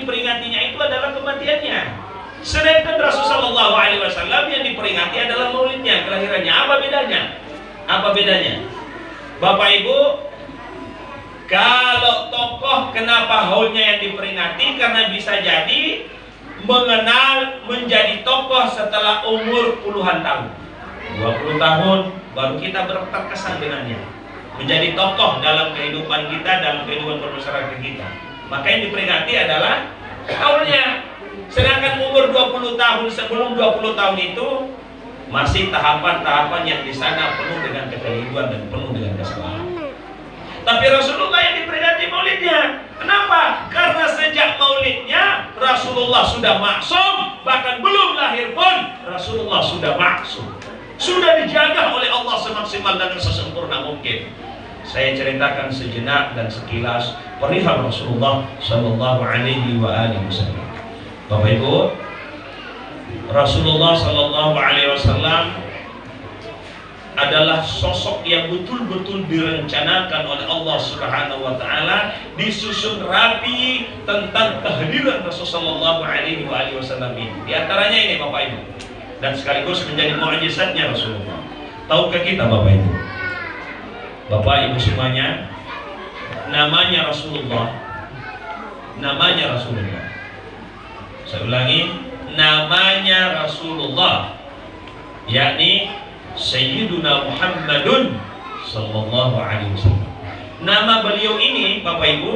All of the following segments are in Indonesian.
diperingatinya itu adalah kematiannya. Sedangkan Rasulullah SAW yang diperingati adalah maulidnya, kelahirannya. Apa bedanya? Apa bedanya? Bapak Ibu, kalau tokoh kenapa haulnya yang diperingati? Karena bisa jadi mengenal menjadi tokoh setelah umur puluhan tahun, 20 tahun baru kita terkesan dengannya, menjadi tokoh dalam kehidupan kita, dalam kehidupan bermasyarakat kita. Maka yang diperingati adalah haulnya. Sedangkan umur 20 tahun, sebelum 20 tahun itu masih tahapan-tahapan yang di sana penuh dengan kekeliruan dan penuh dengan kesalahan. Tapi Rasulullah yang diperingati maulidnya. Kenapa? Karena sejak maulidnya Rasulullah sudah maksum, bahkan belum lahir pun Rasulullah sudah maksum, sudah dijaga oleh Allah semaksimal dan sesempurna mungkin. Saya ceritakan sejenak dan sekilas perihal Rasulullah Sallallahu Alaihi Wasallam. Bapak Ibu, Rasulullah Sallallahu Alaihi Wasallam adalah sosok yang betul-betul direncanakan oleh Allah Subhanahu wa taala, disusun rapi tentang kehadiran Rasulullah Sallallahu Alaihi Wasallam ini. Di antaranya ini Bapak Ibu, dan sekaligus menjadi mukjizatnya Rasulullah. Tahukah kita Bapak Ibu? Bapak Ibu semuanya, namanya Rasulullah. Namanya Rasulullah. Saya ulangi, namanya Rasulullah, yakni Sayyiduna Muhammadun Sallallahu Alaihi Wasallam. Nama beliau ini Bapak Ibu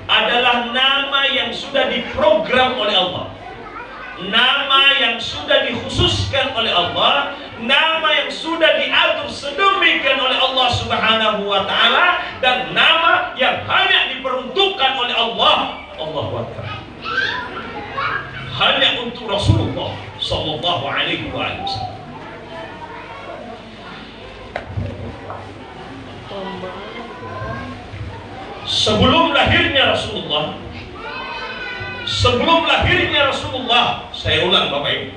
adalah nama yang sudah diprogram oleh Allah, nama yang sudah dikhususkan oleh Allah, nama yang sudah diatur sedemikian oleh Allah Subhanahu wa taala, dan nama yang hanya diperuntukkan oleh Allah. Allahu Akbar. Hanya untuk Rasulullah Sallallahu Alaihi Wasallam. Sebelum lahirnya Rasulullah, saya ulang Bapak Ibu,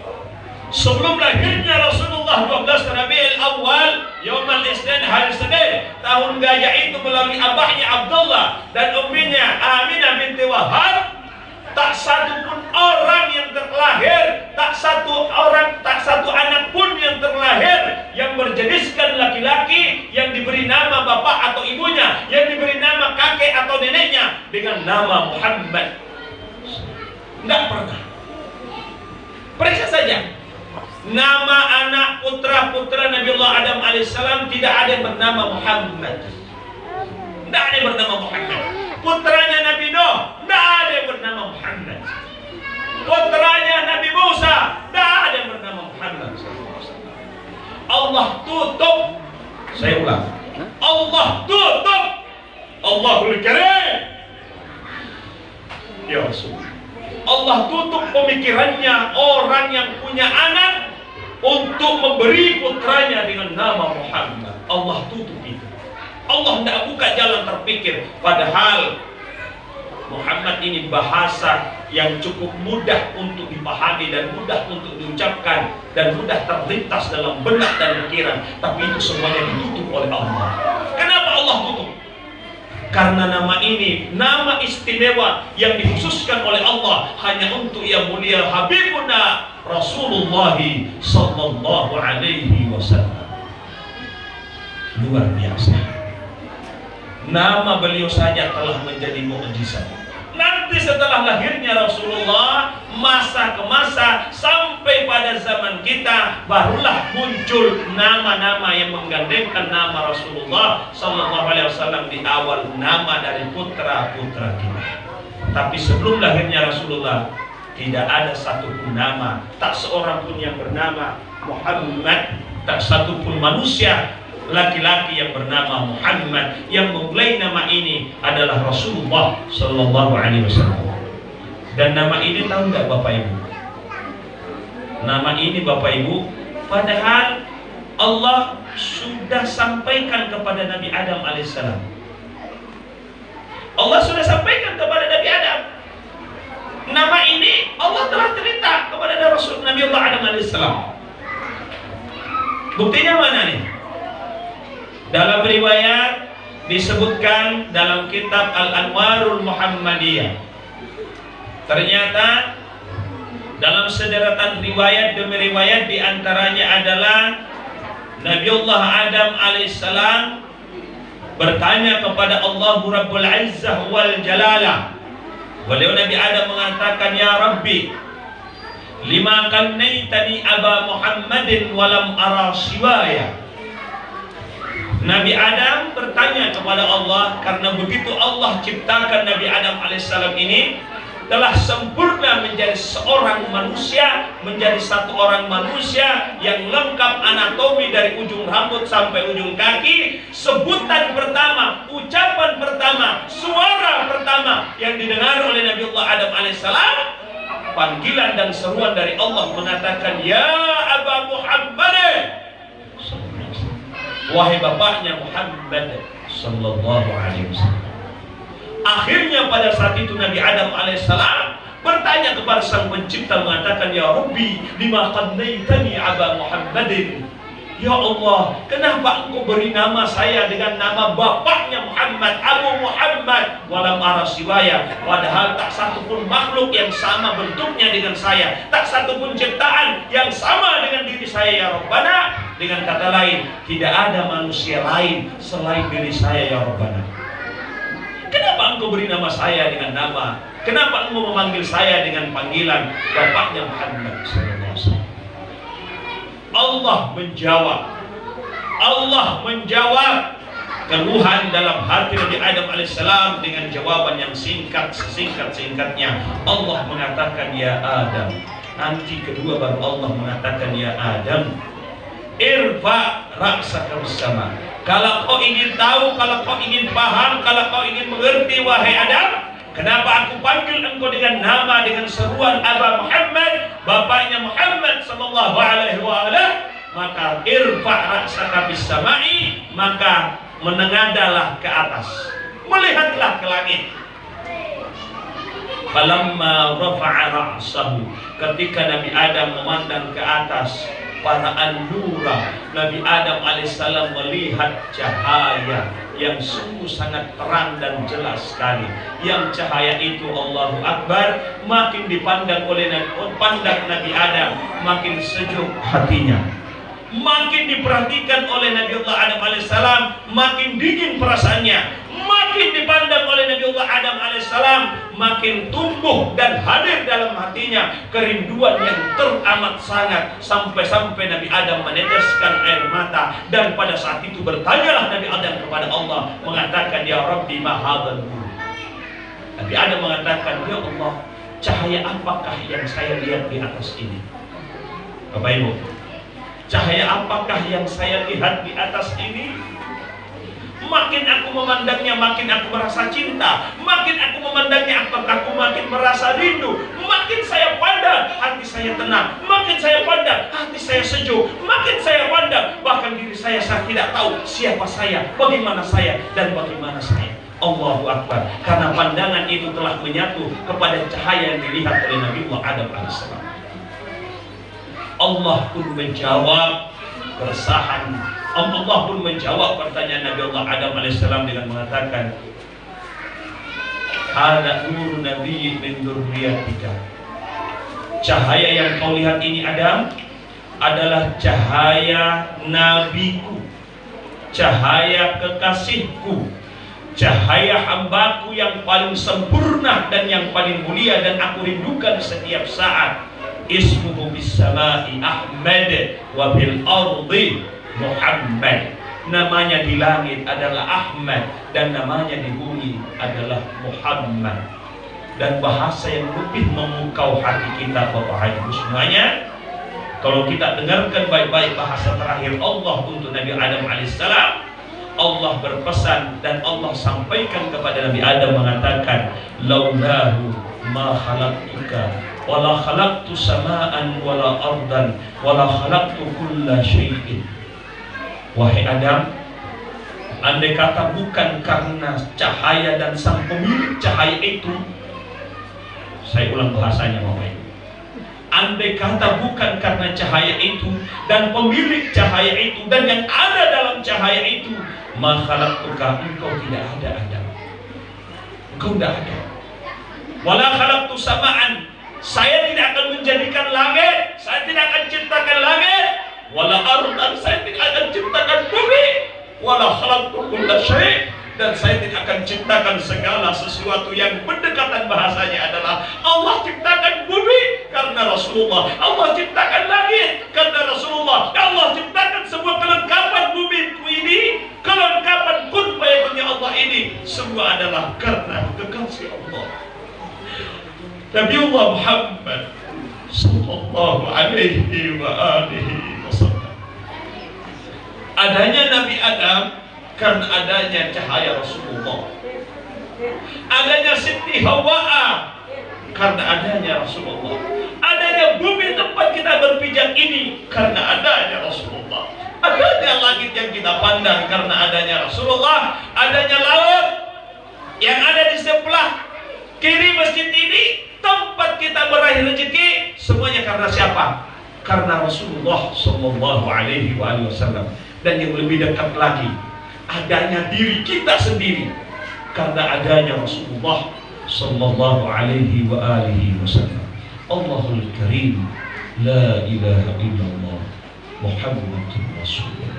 sebelum lahirnya Rasulullah 12 Rabiul Awal, Yaumul Isnin, hari Senin, tahun gajah itu, melalui abahnya Abdullah dan umminya Aminah binti Wahab, tak satu pun orang yang terlahir, tak satu anak pun yang terlahir yang berjeniskan laki-laki yang diberi nama bapak atau ibunya, yang diberi nama kakek atau neneknya dengan nama Muhammad. Enggak pernah. Periksa saja nama anak putra-putra Nabiullah Adam alaihissalam, tidak ada yang bernama Muhammad. Tidak ada yang bernama Muhammad. Putranya Nabi Nuh, tidak ada yang bernama Muhammad. Putranya Nabi Musa, tidak ada yang bernama Muhammad. Allah tutup. Saya ulang, Allah tutup. Allahul Karim, ya Rasul, Allah tutup pemikirannya orang yang punya anak untuk memberi putranya dengan nama Muhammad. Allah tutup itu. Allah tidak buka jalan terpikir. Padahal Muhammad ini bahasa yang cukup mudah untuk dipahami dan mudah untuk diucapkan dan mudah terlintas dalam benak dan pikiran. Tapi itu semuanya ditutup oleh Allah. Kenapa Allah tutup? Karena nama ini nama istimewa yang dikhususkan oleh Allah hanya untuk yang mulia Habibuna Rasulullah Sallallahu Alaihi Wasallam. Luar biasa. Nama beliau saja telah menjadi mukjizat. Nanti setelah lahirnya Rasulullah, masa ke masa sampai pada zaman kita, barulah muncul nama-nama yang menggandengkan nama Rasulullah Sallallahu Alaihi Wasallam di awal, nama dari putra-putra kita. Tapi sebelum lahirnya Rasulullah, tidak ada satupun nama, tak seorang pun yang bernama Muhammad, tak satupun manusia laki-laki yang bernama Muhammad. Yang memulai nama ini adalah Rasulullah Sallallahu Alaihi Wasallam. Dan nama ini tahu nggak Bapak Ibu? Nama ini Bapak Ibu, padahal Allah sudah sampaikan kepada Nabi Adam alaihissalam. Allah sudah sampaikan kepada Nabi Adam. Nama ini Allah telah cerita kepada Rasul Nabi Allah Adam alaihissalam. Buktinya mana nih? Dalam riwayat disebutkan dalam kitab Al-Anwarul Muhammadiyah. Ternyata dalam sederetan riwayat demi riwayat diantaranya adalah Nabiullah Adam alaihissalam bertanya kepada Allah Rabbul Izzah wal Jalalah. Beliau Nabi Adam mengatakan, ya Rabbi, lima kannaitani Aba Muhammadin walam ara siwaya. Nabi Adam bertanya kepada Allah, karena begitu Allah ciptakan Nabi Adam alaihissalam ini telah sempurna menjadi seorang manusia, menjadi satu orang manusia yang lengkap anatomi dari ujung rambut sampai ujung kaki. Sebutan pertama, ucapan pertama, suara pertama yang didengar oleh Nabiullah Adam alaihissalam, panggilan dan seruan dari Allah mengatakan, ya Aba Muhammad, wahai bapaknya Muhammad sallallahu alaihi wasallam. Akhirnya pada saat itu Nabi Adam alaihissalam bertanya kepada Sang Pencipta, mengatakan, ya Rabbi, lima qannaitani Aba Muhammadin. Ya Allah, kenapa engkau beri nama saya dengan nama bapaknya Muhammad, Abu Muhammad, walam ara siwaya, padahal tak satu pun makhluk yang sama bentuknya dengan saya, tak satu pun ciptaan yang sama dengan diri saya, ya Rabbana. Dengan kata lain, tidak ada manusia lain selain diri saya, ya Rabbana. Kenapa engkau beri nama saya dengan nama? Kenapa engkau memanggil saya dengan panggilan bapaknya Muhammad SAW? Allah menjawab keluhan dalam hati Nabi Adam alaihissalam dengan jawaban yang singkat, sesingkat-singkatnya. Allah mengatakan, ya Adam. Nanti kedua baru Allah mengatakan, ya Adam, irfa ra'saka bersama. Kalau kau ingin tahu, kalau kau ingin paham, kalau kau ingin mengerti, wahai Adam, kenapa aku panggil engkau dengan nama, dengan seruan Aba Muhammad, bapaknya Muhammad sallallahu alaihi wasallam, maka irfa' ra'saka bis sama'i, maka menengadalah ke atas, melihatlah ke langit. Falamma rafa'a ra'sahu, ketika Nabi Adam memandang ke atas, para an-nura, Nabi Adam alaihissalam melihat cahaya yang sungguh sangat terang dan jelas sekali. Yang cahaya itu, Allahu Akbar, makin dipandang oleh Nabi Adam, makin sejuk hatinya. Makin diperhatikan oleh Nabiullah Adam alaihissalam, makin dingin perasaannya. Makin dipandang oleh Nabiullah Adam alaihissalam, makin tumbuh dan hadir dalam hatinya kerinduan yang teramat sangat, sampai-sampai Nabi Adam meneteskan air mata. Dan pada saat itu bertanyalah Nabi Adam kepada Allah, mengatakan, ya Rabbi ma hadzal nur. Nabi Adam mengatakan, ya Allah, cahaya apakah yang saya lihat di atas ini? Bapak Ibu, cahaya apakah yang saya lihat di atas ini? Makin aku memandangnya, makin aku merasa cinta. Makin aku memandangnya, aku makin merasa rindu. Makin saya pandang, hati saya tenang. Makin saya pandang, hati saya sejuk. Makin saya pandang, bahkan diri saya tidak tahu siapa saya, bagaimana saya, dan bagaimana saya. Allahu Akbar. Karena pandangan itu telah menyatu kepada cahaya yang dilihat oleh Nabiullah Adam alaihissalam. Allah pun menjawab keresahan. Allah pun menjawab pertanyaan Nabiullah Adam alaihissalam dengan mengatakan, hada nur nabiyyin min dzurriyyatika. Cahaya yang kau lihat ini, Adam, adalah cahaya nabiku, cahaya kekasihku, cahaya hambaku yang paling sempurna dan yang paling mulia, dan aku rindukan setiap saat. Ismuhu bis sama'i Ahmad wa bil ardi Muhammad. Namanya di langit adalah Ahmad, dan namanya di bumi adalah Muhammad. Dan bahasa yang lebih memukau hati kita, Bapak Ibu semuanya, kalau kita dengarkan baik-baik bahasa terakhir Allah untuk Nabi Adam alaihissalam, Allah berpesan dan Allah sampaikan kepada Nabi Adam mengatakan, laulahu ma khalaqtuka wala khalaqtu sama'an wala ardan wala khalaqtu kulla syai'in. Wahai Adam, Andai kata bukan karena cahaya dan sang pemilik cahaya itu, saya ulang bahasanya Bapak Ibu. Andai kata bukan karena cahaya itu dan pemilik cahaya itu dan yang ada dalam cahaya itu, makhalaqtuka, engkau tidak ada Adam. Engkau tidak ada. Wala khalaqtu sama'an, saya tidak akan menjadikan langit, saya tidak akan ciptakan langit. Wala ardan, saya tidak akan ciptakan bumi. Wala khalaqtu kulla syai', dan saya tidak akan ciptakan segala sesuatu. Yang pendekatan bahasanya adalah Allah ciptakan bumi karena Rasulullah, Allah ciptakan langit karena Rasulullah, Allah ciptakan semua kelengkapan bumi ini, kelengkapan kun fayakunnya Allah ini, semua adalah karena kekasih Allah Nabiullah Muhammad sallallahu alaihi wa alihi wasallam. Adanya Nabi Adam karena adanya cahaya Rasulullah. Adanya Siti Hawa karena adanya Rasulullah. Adanya bumi tempat kita berpijak ini karena adanya Rasulullah. Adanya langit yang kita pandang karena adanya Rasulullah. Adanya laut yang ada di sebelah kiri masjid ini, tempat kita meraih rezeki, semuanya karena siapa? Karena Rasulullah sallallahu alaihi wasallam. Dan yang lebih dekat lagi, adanya diri kita sendiri karena adanya Rasulullah sallallahu alaihi wasallam. Allahul Karim, la ilaha illallah Muhammadur Rasulullah.